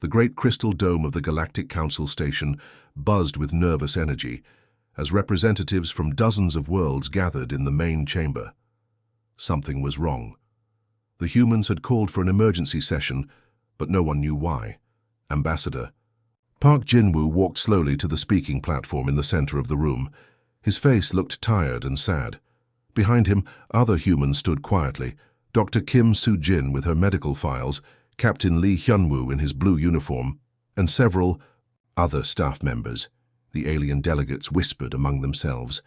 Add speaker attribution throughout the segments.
Speaker 1: The great crystal dome of the Galactic Council station buzzed with nervous energy as representatives from dozens of worlds gathered in the main chamber. Something was wrong. The humans had called for an emergency session, but no one knew why. Ambassador Park Jinwoo walked slowly to the speaking platform in the center of the room. His face looked tired and sad. Behind him, other humans stood quietly. Dr. Kim Soo-jin with her medical files, Captain Lee Hyunwoo in his blue uniform, and several other staff members. The alien delegates whispered among themselves.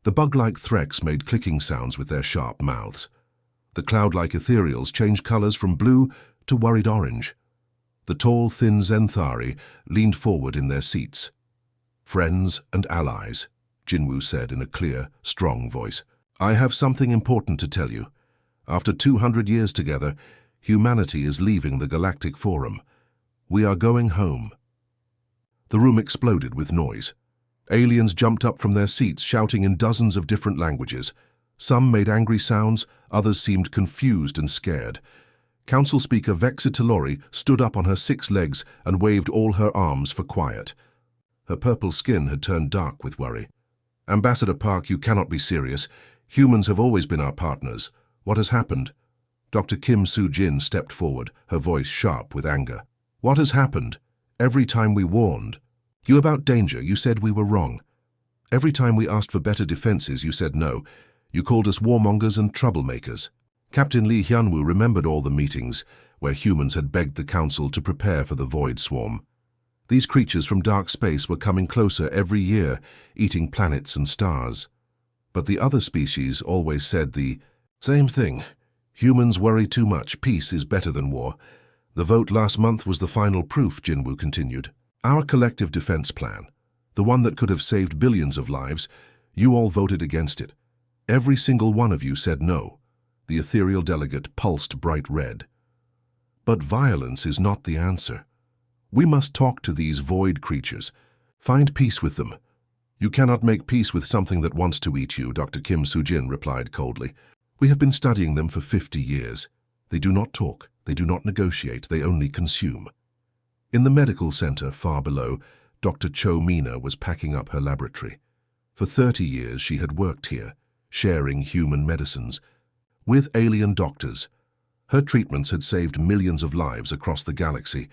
Speaker 1: The bug-like threats made clicking sounds with their sharp mouths. The cloud-like ethereals changed colors from blue to worried orange. The tall, thin Zenthari leaned forward in their seats. "Friends and allies," Jinwoo said in a clear, strong voice. "I have something important to tell you. After 200 years together, humanity is leaving the Galactic Forum. We are going home." The room exploded with noise. Aliens jumped up from their seats, shouting in dozens of different languages. Some made angry sounds, others seemed confused and scared. Council Speaker Vexa Talori stood up on her 6 legs and waved all her arms for quiet. Her purple skin had turned dark with worry. "Ambassador Park, you cannot be serious. Humans have always been our partners. What has happened?" Dr. Kim Soo-jin stepped forward, her voice sharp with anger. "What has happened? Every time we warned you about danger, you said we were wrong. Every time we asked for better defenses, you said no. You called us warmongers and troublemakers." Captain Lee Hyunwoo remembered all the meetings where humans had begged the Council to prepare for the Void Swarm. These creatures from dark space were coming closer every year, eating planets and stars. But the other species always said the same thing. Humans worry too much. Peace is better than war. The vote last month was the final proof, Jinwoo continued. Our collective defense plan, the one that could have saved billions of lives, you all voted against it. Every single one of you said no. The ethereal delegate pulsed bright red. But violence is not the answer. We must talk to these void creatures. Find peace with them. You cannot make peace with something that wants to eat you, Dr. Kim Soo-jin replied coldly. We have been studying them for 50 years. They do not talk, they do not negotiate, they only consume. In the medical center far below, Dr. Cho Mina was packing up her laboratory. For 30 years she had worked here, sharing human medicines with alien doctors. Her treatments had saved millions of lives across the galaxy.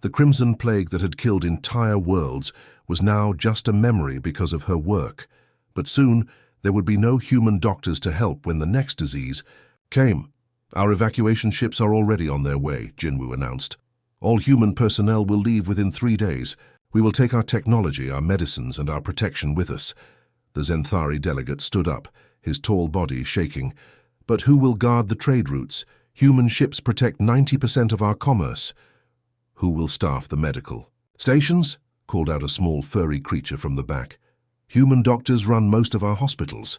Speaker 1: The Crimson Plague that had killed entire worlds was now just a memory because of her work. But soon, there would be no human doctors to help when the next disease came. Our evacuation ships are already on their way, Jinwoo announced. All human personnel will leave within 3 days. We will take our technology, our medicines, and our protection with us. The Zenthari delegate stood up, his tall body shaking. But who will guard the trade routes? Human ships protect 90% of our commerce. Who will staff the medical stations? Called out a small furry creature from the back. Human doctors run most of our hospitals.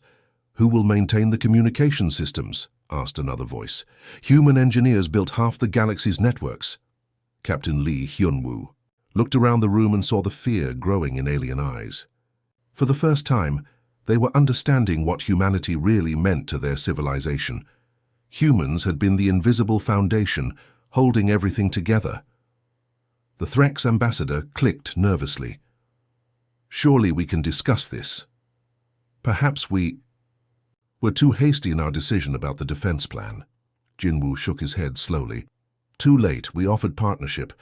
Speaker 1: Who will maintain the communication systems? Asked another voice. Human engineers built half the galaxy's networks. Captain Lee Hyunwoo looked around the room and saw the fear growing in alien eyes. For the first time, they were understanding what humanity really meant to their civilization. Humans had been the invisible foundation, holding everything together. The Threx ambassador clicked nervously. Surely we can discuss this. Perhaps we were too hasty in our decision about the defense plan. Jinwoo shook his head slowly. Too late, we offered partnership,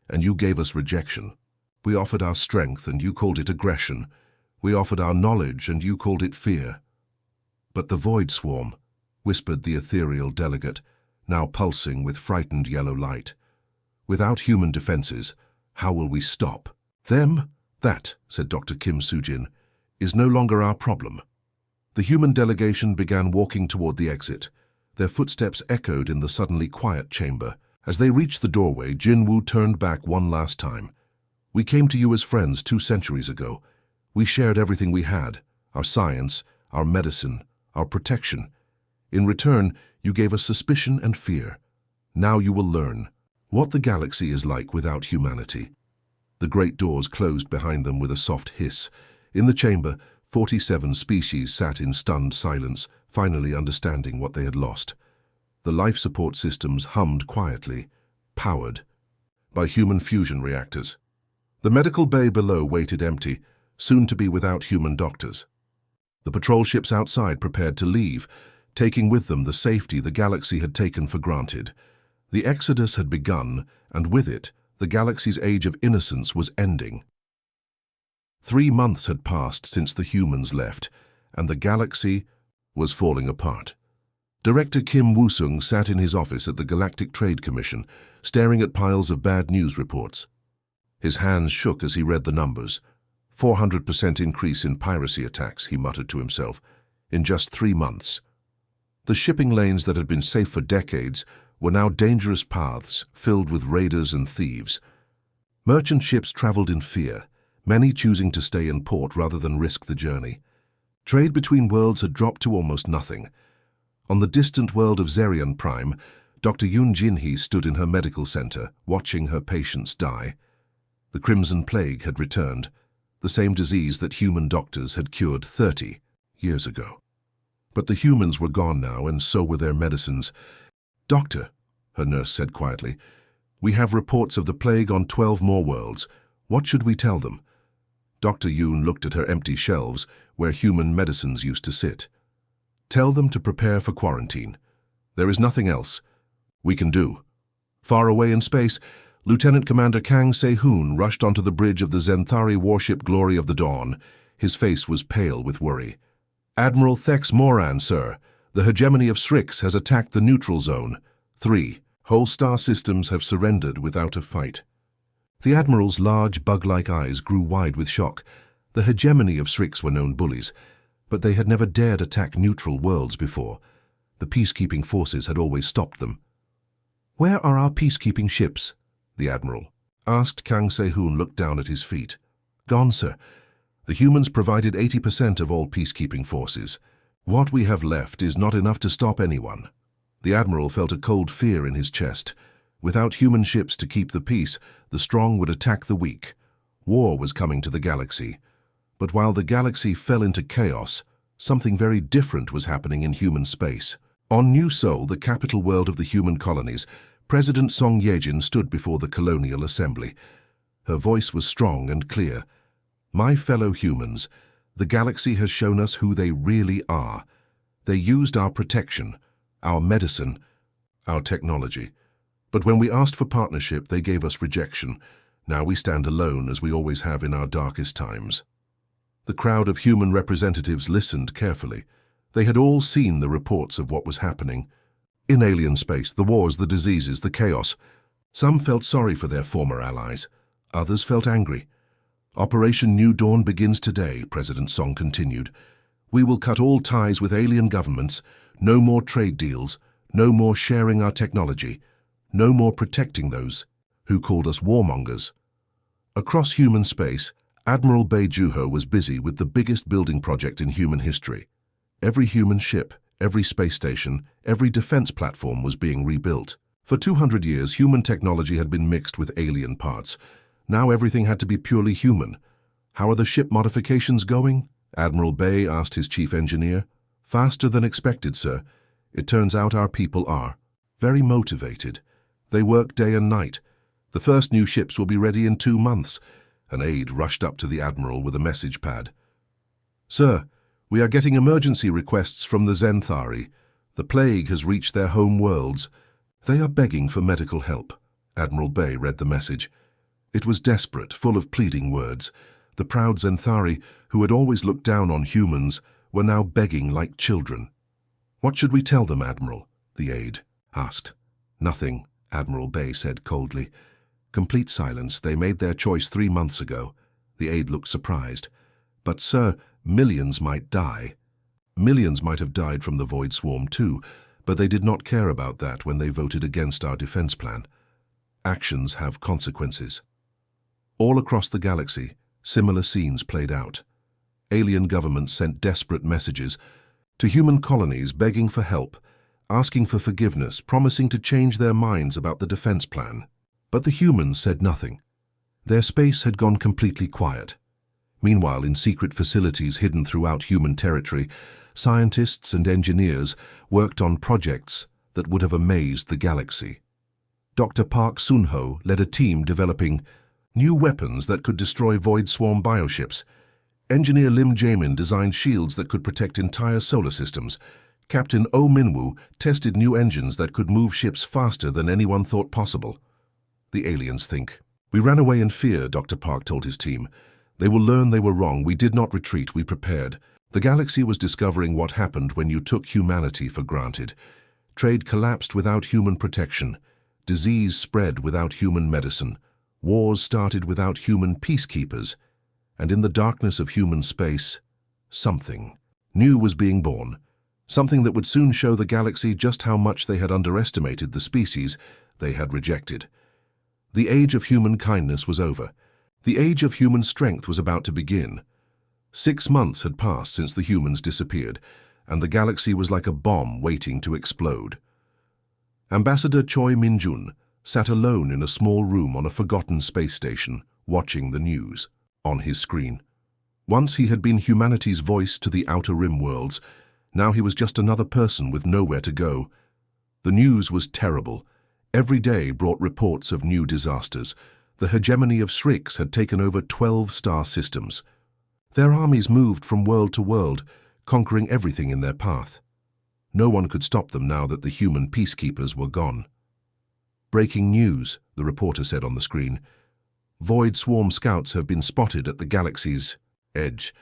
Speaker 1: and you gave us rejection. We offered our strength, and you called it aggression. We offered our knowledge, and you called it fear. But the Void Swarm, whispered the ethereal delegate, now pulsing with frightened yellow light. Without human defenses, how will we stop them? That, said Dr. Kim Soo-jin, is no longer our problem. The human delegation began walking toward the exit. Their footsteps echoed in the suddenly quiet chamber. As they reached the doorway, Jinwoo turned back one last time. We came to you as friends 2 centuries ago. We shared everything we had, our science, our medicine, our protection. In return, you gave us suspicion and fear. Now you will learn what the galaxy is like without humanity. The great doors closed behind them with a soft hiss. In the chamber, 47 species sat in stunned silence, finally understanding what they had lost. The life support systems hummed quietly, powered. by human fusion reactors. The medical bay below waited empty, soon to be without human doctors. The patrol ships outside prepared to leave, taking with them the safety the galaxy had taken for granted. The exodus had begun, and with it, the galaxy's age of innocence was ending. 3 months had passed since the humans left, and the galaxy was falling apart. Director Kim Woo-sung sat in his office at the Galactic Trade Commission, staring at piles of bad news reports. His hands shook as he read the numbers. 400% increase in piracy attacks, he muttered to himself, in just 3 months. The shipping lanes that had been safe for decades were now dangerous paths filled with raiders and thieves. Merchant ships traveled in fear, many choosing to stay in port rather than risk the journey. Trade between worlds had dropped to almost nothing. On the distant world of Zerion Prime, Dr. Yoon Jin-hee stood in her medical center, watching her patients die. The Crimson Plague had returned, the same disease that human doctors had cured 30 years ago. But the humans were gone now, and so were their medicines. "Doctor," her nurse said quietly, "we have reports of the plague on 12 more worlds. What should we tell them?" Dr. Yoon looked at her empty shelves, where human medicines used to sit. "Tell them to prepare for quarantine. There is nothing else we can do." Far away in space, Lieutenant Commander Kang Se-hoon rushed onto the bridge of the Zenthari warship Glory of the Dawn. His face was pale with worry. "Admiral Thex Moran, sir. The hegemony of Srix has attacked the neutral zone. 3. Whole star systems have surrendered without a fight." The Admiral's large, bug-like eyes grew wide with shock. The hegemony of Srix were known bullies, but they had never dared attack neutral worlds before. The peacekeeping forces had always stopped them. "Where are our peacekeeping ships?" the Admiral asked. Kang Se-hoon looked down at his feet. "Gone, sir. The humans provided 80% of all peacekeeping forces. What we have left is not enough to stop anyone." The Admiral felt a cold fear in his chest. Without human ships to keep the peace, the strong would attack the weak. War was coming to the galaxy. But while the galaxy fell into chaos, something very different was happening in human space. On New Seoul, the capital world of the human colonies, President Song Ye-jin stood before the Colonial Assembly. Her voice was strong and clear. "My fellow humans, the galaxy has shown us who they really are. They used our protection, our medicine, our technology. But when we asked for partnership, they gave us rejection. Now we stand alone, as we always have in our darkest times." The crowd of human representatives listened carefully. They had all seen the reports of what was happening. In alien space, the wars, the diseases, the chaos. Some felt sorry for their former allies. Others felt angry. "Operation New Dawn begins today," President Song continued. "We will cut all ties with alien governments. No more trade deals. No more sharing our technology. No more protecting those who called us warmongers." Across human space, Admiral Bae-juho was busy with the biggest building project in human history. Every human ship, every space station, every defense platform was being rebuilt. For 200 years, human technology had been mixed with alien parts. Now everything had to be purely human. "How are the ship modifications going?" Admiral Bae asked his chief engineer. "Faster than expected, sir. It turns out our people are very motivated. They work day and night. The first new ships will be ready in 2 months." An aide rushed up to the Admiral with a message pad. "Sir, we are getting emergency requests from the Zenthari. The plague has reached their home worlds. They are begging for medical help." Admiral Bae read the message. It was desperate, full of pleading words. The proud Zenthari, who had always looked down on humans, were now begging like children. "What should we tell them, Admiral?" the aide asked. "Nothing," Admiral Bae said coldly. "Complete silence. They made their choice 3 months ago." The aide looked surprised. "But, sir, millions might die." Millions might have died from the Void Swarm too, but they did not care about that when they voted against our defense plan. Actions have consequences. All across the galaxy, similar scenes played out. Alien governments sent desperate messages to human colonies begging for help, asking for forgiveness, promising to change their minds about the defense plan. But the humans said nothing. Their space had gone completely quiet. Meanwhile, in secret facilities hidden throughout human territory, scientists and engineers worked on projects that would have amazed the galaxy. Dr. Park Sun-ho led a team developing new weapons that could destroy Void Swarm bioships. Engineer Lim Jae-min designed shields that could protect entire solar systems. Captain Oh Min-woo tested new engines that could move ships faster than anyone thought possible. The aliens think. We ran away in fear, Dr. Park told his team. They will learn they were wrong. We did not retreat. We prepared. The galaxy was discovering what happened when you took humanity for granted. Trade collapsed without human protection. Disease spread without human medicine. Wars started without human peacekeepers. And in the darkness of human space, something new was being born. Something that would soon show the galaxy just how much they had underestimated the species they had rejected. The age of human kindness was over. The age of human strength was about to begin. 6 months had passed since the humans disappeared, and the galaxy was like a bomb waiting to explode. Ambassador Choi Min-jun sat alone in a small room on a forgotten space station, watching the news on his screen. Once he had been humanity's voice to the Outer Rim worlds. Now he was just another person with nowhere to go. The news was terrible. Every day brought reports of new disasters. The hegemony of Shrix had taken over 12 star systems. Their armies moved from world to world, conquering everything in their path. No one could stop them now that the human peacekeepers were gone. Breaking news, the reporter said on the screen. Void Swarm scouts have been spotted at the galaxy's edge.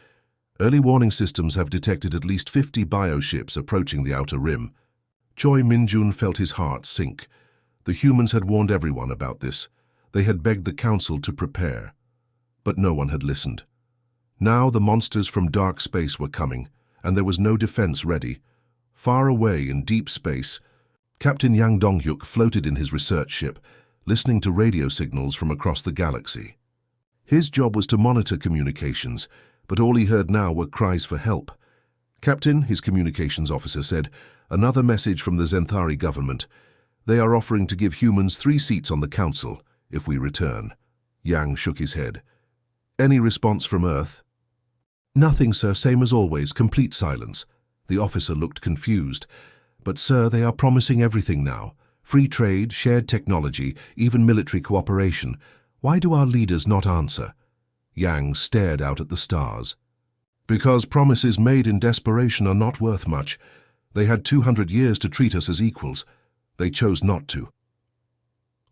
Speaker 1: Early warning systems have detected at least 50 bioships approaching the Outer Rim. Choi Min-jun felt his heart sink. The humans had warned everyone about this. They had begged the Council to prepare. But no one had listened. Now the monsters from dark space were coming, and there was no defense ready. Far away in deep space, Captain Yang Dong-hyuk floated in his research ship, listening to radio signals from across the galaxy. His job was to monitor communications, but all he heard now were cries for help. Captain, his communications officer said, another message from the Zenthari government. They are offering to give humans 3 seats on the Council if we return. Yang shook his head. Any response from Earth? Nothing, sir, same as always, complete silence. The officer looked confused. But, sir, they are promising everything now. Free trade, shared technology, even military cooperation. Why do our leaders not answer? Yang stared out at the stars. Because promises made in desperation are not worth much. They had 200 years to treat us as equals. They chose not to.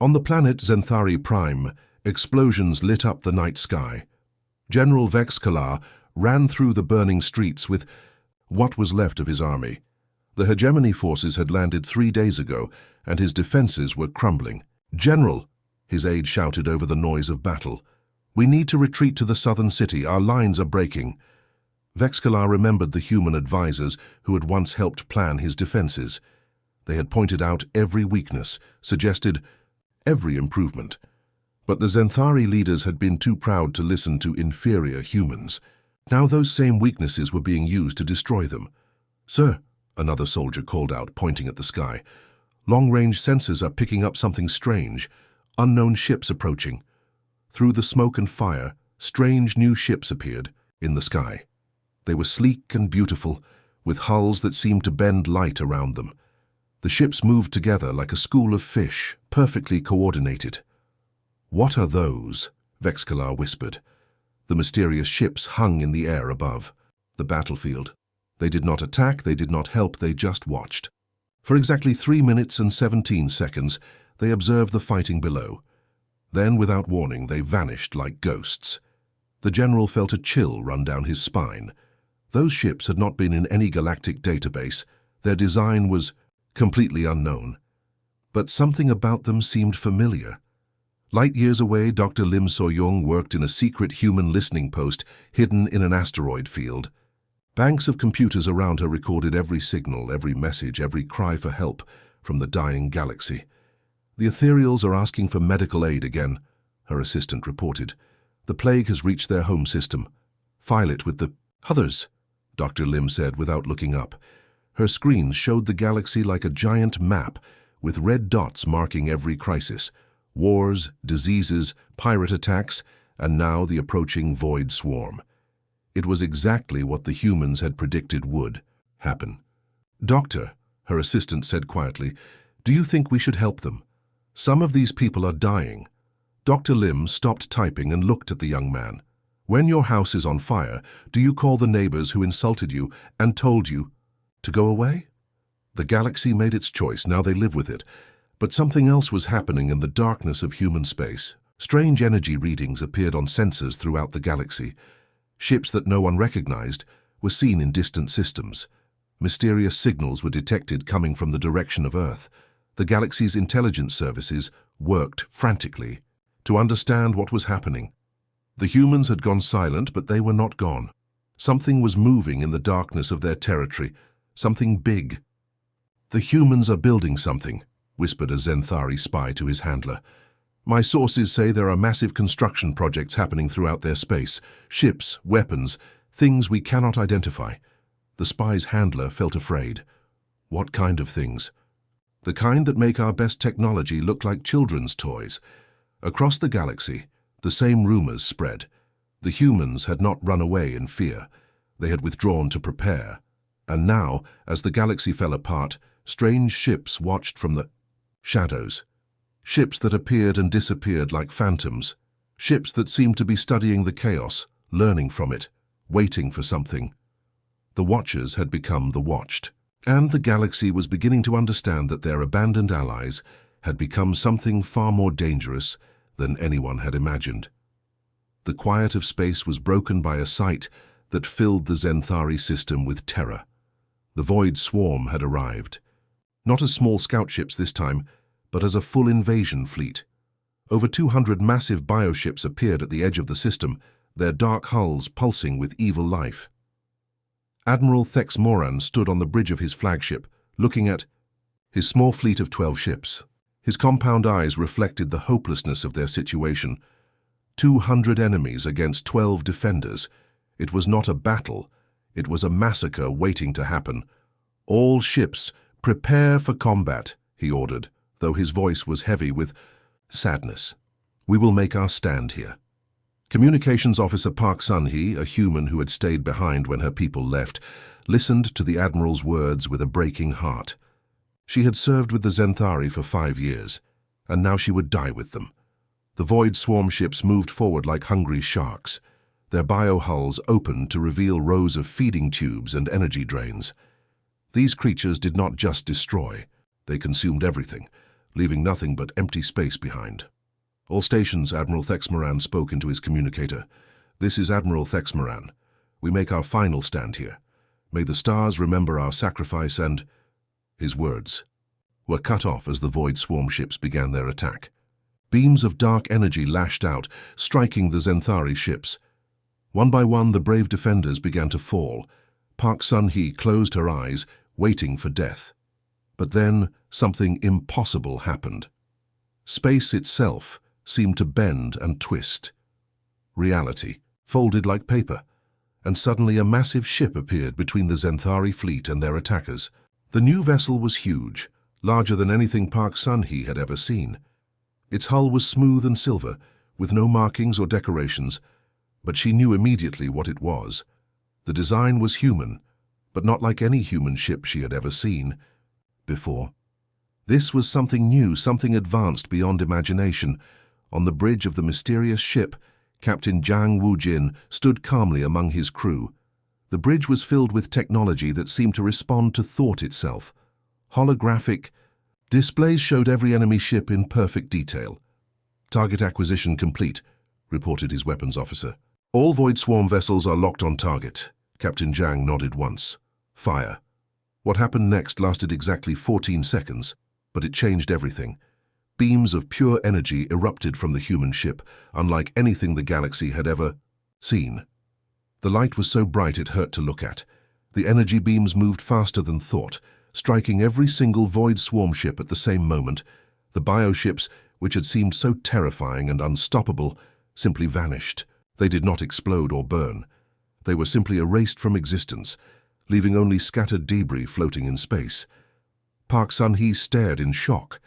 Speaker 1: On the planet Zenthari Prime, explosions lit up the night sky. General Vexkalar ran through the burning streets with what was left of his army. The hegemony forces had landed 3 days ago, and his defenses were crumbling. General, his aide shouted over the noise of battle. We need to retreat to the southern city. Our lines are breaking. Vexkalar remembered the human advisors who had once helped plan his defenses. They had pointed out every weakness, suggested every improvement. But the Zenthari leaders had been too proud to listen to inferior humans. Now those same weaknesses were being used to destroy them. Sir, another soldier called out, pointing at the sky. Long-range sensors are picking up something strange. Unknown ships approaching. Through the smoke and fire, strange new ships appeared in the sky. They were sleek and beautiful, with hulls that seemed to bend light around them. The ships moved together like a school of fish, perfectly coordinated. What are those? Vexkalar whispered. The mysterious ships hung in the air above the battlefield. They did not attack, they did not help, they just watched. For exactly 3 minutes and 17 seconds, they observed the fighting below. Then, without warning, they vanished like ghosts. The general felt a chill run down his spine. Those ships had not been in any galactic database. Their design was completely unknown. But something about them seemed familiar. Light years away, Dr. Lim So-young worked in a secret human listening post hidden in an asteroid field. Banks of computers around her recorded every signal, every message, every cry for help from the dying galaxy. The ethereals are asking for medical aid again, her assistant reported. The plague has reached their home system. File it with the others, Dr. Lim said without looking up. Her screens showed the galaxy like a giant map with red dots marking every crisis. Wars, diseases, pirate attacks, and now the approaching Void Swarm. It was exactly what the humans had predicted would happen. Doctor, her assistant said quietly, do you think we should help them? Some of these people are dying. Dr. Lim stopped typing and looked at the young man. When your house is on fire, do you call the neighbors who insulted you and told you to go away? The galaxy made its choice, now they live with it. But something else was happening in the darkness of human space. Strange energy readings appeared on sensors throughout the galaxy. Ships that no one recognized were seen in distant systems. Mysterious signals were detected coming from the direction of Earth. The galaxy's intelligence services worked frantically to understand what was happening. The humans had gone silent, but they were not gone. Something was moving in the darkness of their territory, something big. "The humans are building something," whispered a Xenthari spy to his handler. "My sources say there are massive construction projects happening throughout their space. Ships, weapons, things we cannot identify." The spy's handler felt afraid. What kind of things? The kind that make our best technology look like children's toys. Across the galaxy, the same rumors spread. The humans had not run away in fear. They had withdrawn to prepare. And now, as the galaxy fell apart, strange ships watched from the shadows. Ships that appeared and disappeared like phantoms. Ships that seemed to be studying the chaos, learning from it, waiting for something. The Watchers had become the Watched. And the galaxy was beginning to understand that their abandoned allies had become something far more dangerous than anyone had imagined. The quiet of space was broken by a sight that filled the Xenthari system with terror. The Void Swarm had arrived. Not as small scout ships this time, but as a full invasion fleet. Over 200 massive bioships appeared at the edge of the system, their dark hulls pulsing with evil life. Admiral Zhou stood on the bridge of his flagship, looking at his small fleet of 12 ships. His compound eyes reflected the hopelessness of their situation. 200 enemies against 12 defenders. It was not a battle. It was a massacre waiting to happen. "All ships, prepare for combat," he ordered, though his voice was heavy with sadness. "We will make our stand here." Communications Officer Park Sun-hee, a human who had stayed behind when her people left, listened to the Admiral's words with a breaking heart. She had served with the Xenthari for 5 years, and now she would die with them. The Void Swarm ships moved forward like hungry sharks. Their biohulls opened to reveal rows of feeding tubes and energy drains. These creatures did not just destroy, they consumed everything, leaving nothing but empty space behind. "All stations," Admiral Zhou spoke into his communicator. "This is Admiral Zhou. We make our final stand here. May the stars remember our sacrifice and—" His words were cut off as the Void Swarm ships began their attack. Beams of dark energy lashed out, striking the Xenthari ships. One by one, the brave defenders began to fall. Park Sun-hee closed her eyes, waiting for death. But then, something impossible happened. Space itself seemed to bend and twist. Reality folded like paper, and suddenly a massive ship appeared between the Xenthari fleet and their attackers. The new vessel was huge, larger than anything Park Sun-hee had ever seen. Its hull was smooth and silver, with no markings or decorations, but she knew immediately what it was. The design was human, but not like any human ship she had ever seen before. This was something new, something advanced beyond imagination. On the bridge of the mysterious ship, Captain Zhang Wujin stood calmly among his crew. The bridge was filled with technology that seemed to respond to thought itself. Holographic displays showed every enemy ship in perfect detail. "Target acquisition complete," reported his weapons officer. "All Void Swarm vessels are locked on target." Captain Zhang nodded once. "Fire." What happened next lasted exactly 14 seconds, but it changed everything. Beams of pure energy erupted from the human ship, unlike anything the galaxy had ever seen. The light was so bright it hurt to look at. The energy beams moved faster than thought, striking every single Void Swarm ship at the same moment. The bioships, which had seemed so terrifying and unstoppable, simply vanished. They did not explode or burn. They were simply erased from existence, leaving only scattered debris floating in space. Park Sun-hee stared in shock.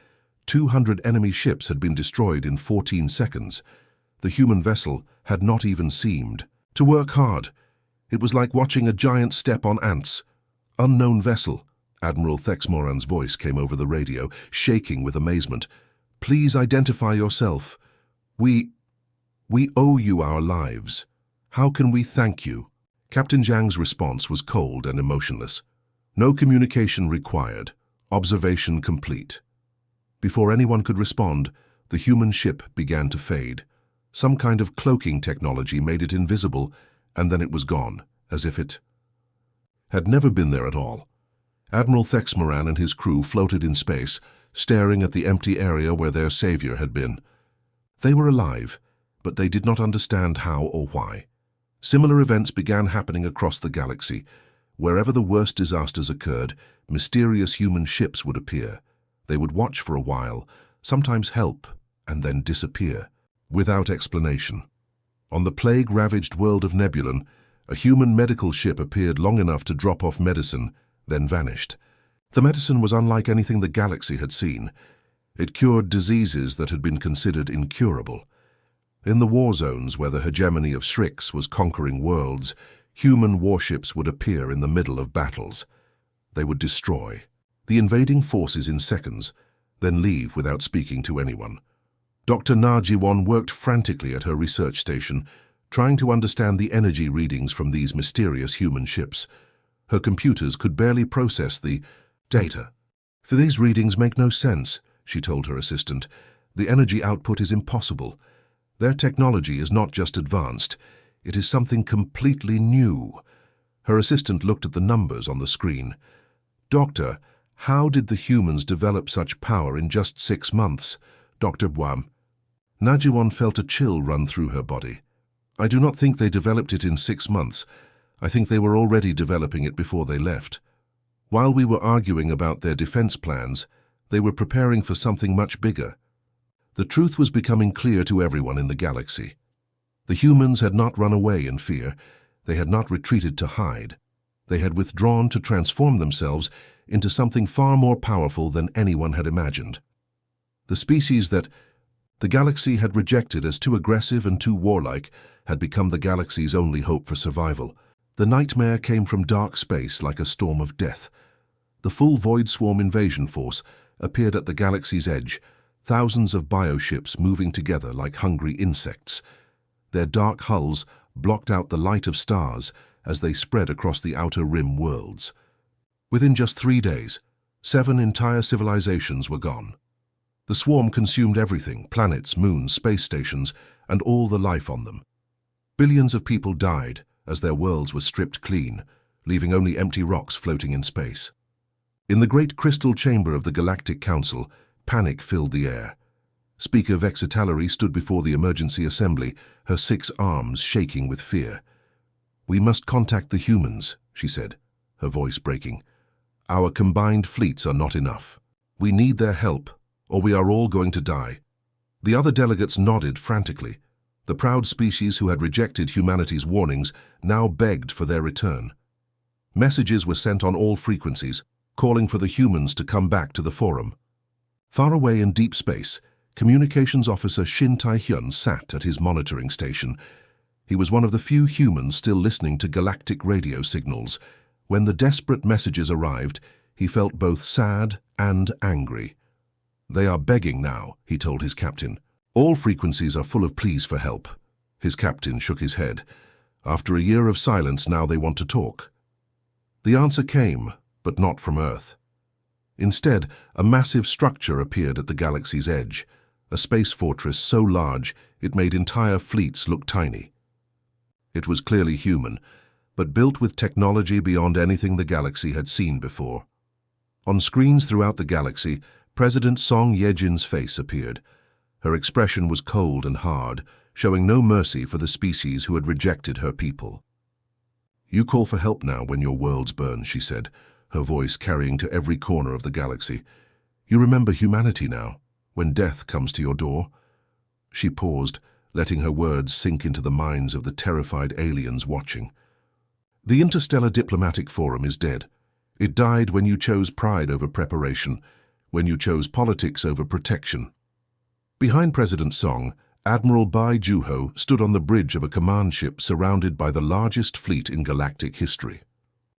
Speaker 1: 200 enemy ships had been destroyed in 14 seconds. The human vessel had not even seemed to work hard. It was like watching a giant step on ants. "Unknown vessel." Admiral Zhou's voice came over the radio, shaking with amazement. Please identify yourself. We owe you our lives. How can we thank you?" Captain Zhang's response was cold and emotionless. No communication required. Observation complete. Before anyone could respond, the human ship began to fade. Some kind of cloaking technology made it invisible, and then it was gone, as if it had never been there at all. Admiral Thexmoran and his crew floated in space, staring at the empty area where their savior had been. They were alive, but they did not understand how or why. Similar events began happening across the galaxy. Wherever the worst disasters occurred, mysterious human ships would appear. They would watch for a while, sometimes help, and then disappear, without explanation. On the plague-ravaged world of Nebulon, a human medical ship appeared long enough to drop off medicine, then vanished. The medicine was unlike anything the galaxy had seen. It cured diseases that had been considered incurable. In the war zones where the hegemony of Shrix was conquering worlds, human warships would appear in the middle of battles. They would destroy the invading forces in seconds, then leave without speaking to anyone. Dr. Na Jiwon worked frantically at her research station, trying to understand the energy readings from these mysterious human ships. Her computers could barely process the data. "For these readings make no sense," she told her assistant. "The energy output is impossible. Their technology is not just advanced, it is something completely new." Her assistant looked at the numbers on the screen. "Doctor, how did the humans develop such power in just 6 months? Dr. Bwam." Najiwon felt a chill run through her body. "I do not think they developed it in 6 months. I think they were already developing it before they left. While we were arguing about their defense plans, they were preparing for something much bigger." The truth was becoming clear to everyone in the galaxy. The humans had not run away in fear. They had not retreated to hide. They had withdrawn to transform themselves into something far more powerful than anyone had imagined. The species that the galaxy had rejected as too aggressive and too warlike had become the galaxy's only hope for survival. The nightmare came from dark space like a storm of death. The full Void Swarm invasion force appeared at the galaxy's edge, thousands of bioships moving together like hungry insects. Their dark hulls blocked out the light of stars as they spread across the outer rim worlds. Within just 3 days, 7 entire civilizations were gone. The swarm consumed everything: planets, moons, space stations, and all the life on them. Billions of people died as their worlds were stripped clean, leaving only empty rocks floating in space. In the great crystal chamber of the Galactic Council, panic filled the air. Speaker Vexitalery stood before the emergency assembly, her 6 arms shaking with fear. "We must contact the humans," she said, her voice breaking. "Our combined fleets are not enough. We need their help, or we are all going to die." The other delegates nodded frantically. The proud species who had rejected humanity's warnings now begged for their return. Messages were sent on all frequencies, calling for the humans to come back to the forum. Far away in deep space, Communications Officer Shin Tai-hyun sat at his monitoring station. He was one of the few humans still listening to galactic radio signals. When the desperate messages arrived, he felt both sad and angry. "They are begging now," he told his captain. "All frequencies are full of pleas for help." His captain shook his head. "After a year of silence, now they want to talk." The answer came, but not from Earth. Instead, a massive structure appeared at the galaxy's edge, a space fortress so large it made entire fleets look tiny. It was clearly human, but built with technology beyond anything the galaxy had seen before. On screens throughout the galaxy, President Song Ye-jin's face appeared. Her expression was cold and hard, showing no mercy for the species who had rejected her people. "You call for help now when your worlds burn," she said, her voice carrying to every corner of the galaxy. "You remember humanity now, when death comes to your door." She paused, letting her words sink into the minds of the terrified aliens watching. "The Interstellar Diplomatic Forum is dead. It died when you chose pride over preparation, when you chose politics over protection." Behind President Song, Admiral Bai Juho stood on the bridge of a command ship surrounded by the largest fleet in galactic history.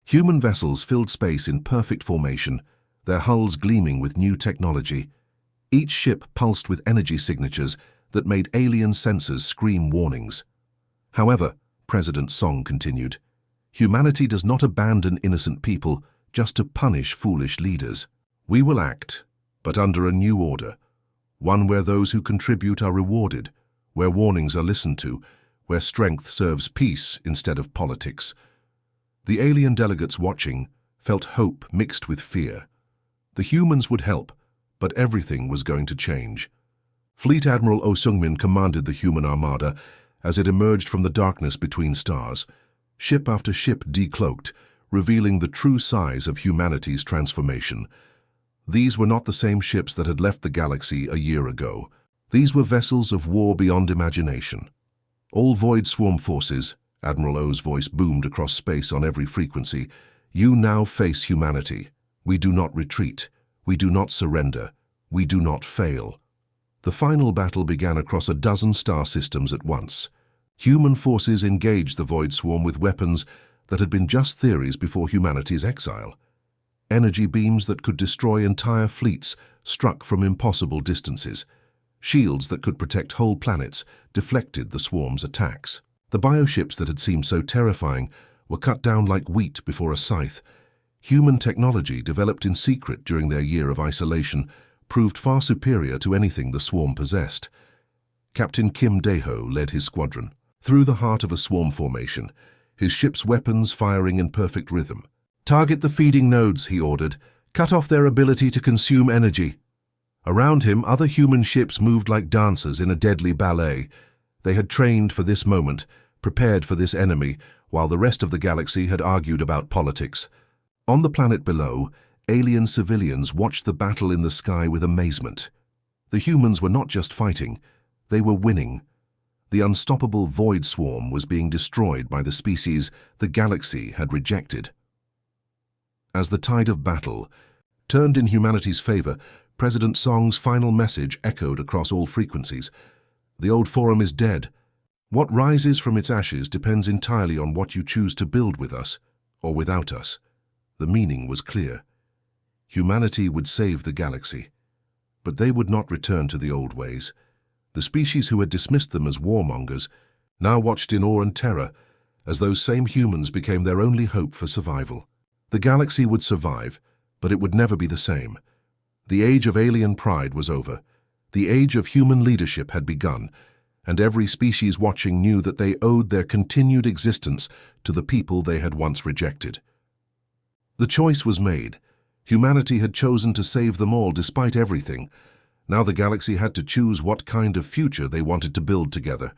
Speaker 1: Human vessels filled space in perfect formation, their hulls gleaming with new technology. Each ship pulsed with energy signatures that made alien sensors scream warnings. However, President Song continued, humanity does not abandon innocent people just to punish foolish leaders. We will act, but under a new order, one where those who contribute are rewarded, where warnings are listened to, where strength serves peace instead of politics. The alien delegates watching felt hope mixed with fear. The humans would help, but everything was going to change. Fleet Admiral Oh Seung-min commanded the human armada as it emerged from the darkness between stars. Ship after ship decloaked, revealing the true size of humanity's transformation. These were not the same ships that had left the galaxy a year ago. These were vessels of war beyond imagination. All Void Swarm forces, Admiral Oh's voice boomed across space on every frequency, you now face humanity. We do not retreat. We do not surrender. We do not fail. The final battle began across a dozen star systems at once. Human forces engaged the Void Swarm with weapons that had been just theories before humanity's exile. Energy beams that could destroy entire fleets struck from impossible distances. Shields that could protect whole planets deflected the swarm's attacks. The bioships that had seemed so terrifying were cut down like wheat before a scythe. Human technology, developed in secret during their year of isolation, proved far superior to anything the swarm possessed. Captain Kim Dae-ho led his squadron through the heart of a swarm formation, his ship's weapons firing in perfect rhythm. Target the feeding nodes, he ordered. Cut off their ability to consume energy. Around him, other human ships moved like dancers in a deadly ballet. They had trained for this moment, prepared for this enemy, while the rest of the galaxy had argued about politics. On the planet below, alien civilians watched the battle in the sky with amazement. The humans were not just fighting, they were winning. The unstoppable Void Swarm was being destroyed by the species the galaxy had rejected. As the tide of battle turned in humanity's favor, President Song's final message echoed across all frequencies. The old forum is dead. What rises from its ashes depends entirely on what you choose to build with us, or without us. The meaning was clear. Humanity would save the galaxy, but they would not return to the old ways. The species who had dismissed them as warmongers now watched in awe and terror as those same humans became their only hope for survival. The galaxy would survive, but it would never be the same. The age of alien pride was over. The age of human leadership had begun, and every species watching knew that they owed their continued existence to the people they had once rejected. The choice was made. Humanity had chosen to save them all despite everything. Now the galaxy had to choose what kind of future they wanted to build together.